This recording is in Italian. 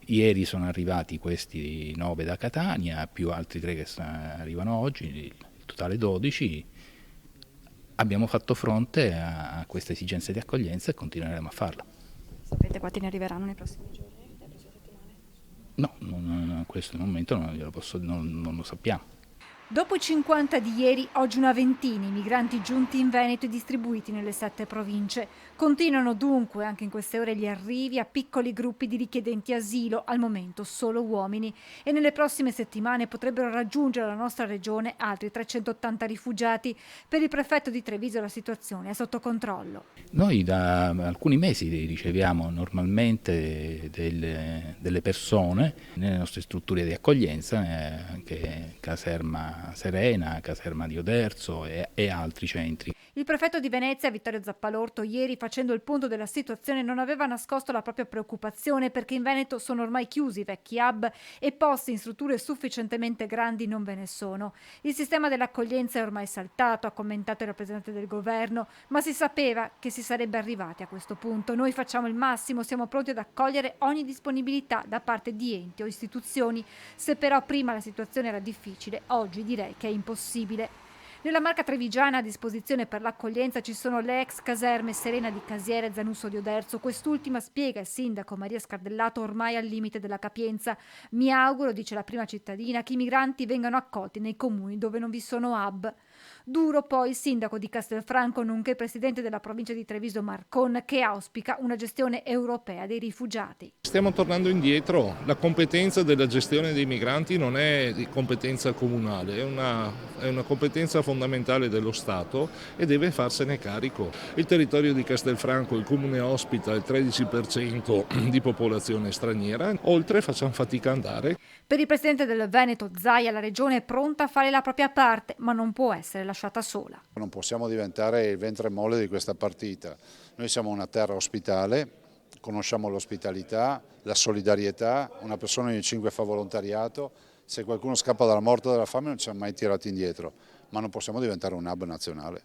Ieri sono arrivati questi 9 da Catania, più altri 3 che arrivano oggi, il totale 12. Abbiamo fatto fronte a queste esigenze di accoglienza e continueremo a farlo. Sapete quanti ne arriveranno nei prossimi giorni, nelle prossime settimane? No, in questo momento non lo sappiamo. Dopo i 50 di ieri, oggi una ventina i migranti giunti in Veneto e distribuiti nelle 7 province. Continuano dunque anche in queste ore gli arrivi a piccoli gruppi di richiedenti asilo, al momento solo uomini, e nelle prossime settimane potrebbero raggiungere la nostra regione altri 380 rifugiati. Per il prefetto di Treviso la situazione è sotto controllo. Noi da alcuni mesi riceviamo normalmente delle persone nelle nostre strutture di accoglienza, anche Caserma Serena, Caserma di Oderzo e altri centri. Il prefetto di Venezia, Vittorio Zappalorto, ieri facendo il punto della situazione non aveva nascosto la propria preoccupazione perché in Veneto sono ormai chiusi i vecchi hub e posti in strutture sufficientemente grandi non ve ne sono. Il sistema dell'accoglienza è ormai saltato, ha commentato il rappresentante del governo, ma si sapeva che si sarebbe arrivati a questo punto. Noi facciamo il massimo, siamo pronti ad accogliere ogni disponibilità da parte di enti o istituzioni. Se però prima la situazione era difficile, oggi direi che è impossibile. Nella Marca Trevigiana a disposizione per l'accoglienza ci sono le ex caserme Serena di Casiere e Zanusso di Oderzo. Quest'ultima, spiega il sindaco Maria Scardellato, ormai al limite della capienza. Mi auguro, dice la prima cittadina, che i migranti vengano accolti nei comuni dove non vi sono hub. Duro poi il sindaco di Castelfranco, nonché presidente della provincia di Treviso Marcon, che auspica una gestione europea dei rifugiati. Stiamo tornando indietro, la competenza della gestione dei migranti non è di competenza comunale, è una competenza fondamentale dello Stato e deve farsene carico. Il territorio di Castelfranco, il comune ospita il 13% di popolazione straniera, oltre facciamo fatica a andare. Per il presidente del Veneto Zaia la regione è pronta a fare la propria parte, ma non può essere lasciata sola. Non possiamo diventare il ventre molle di questa partita. Noi siamo una terra ospitale, conosciamo l'ospitalità, la solidarietà, una persona ogni 5 fa volontariato, se qualcuno scappa dalla morte o dalla fame non ci siamo mai tirati indietro, ma non possiamo diventare un hub nazionale.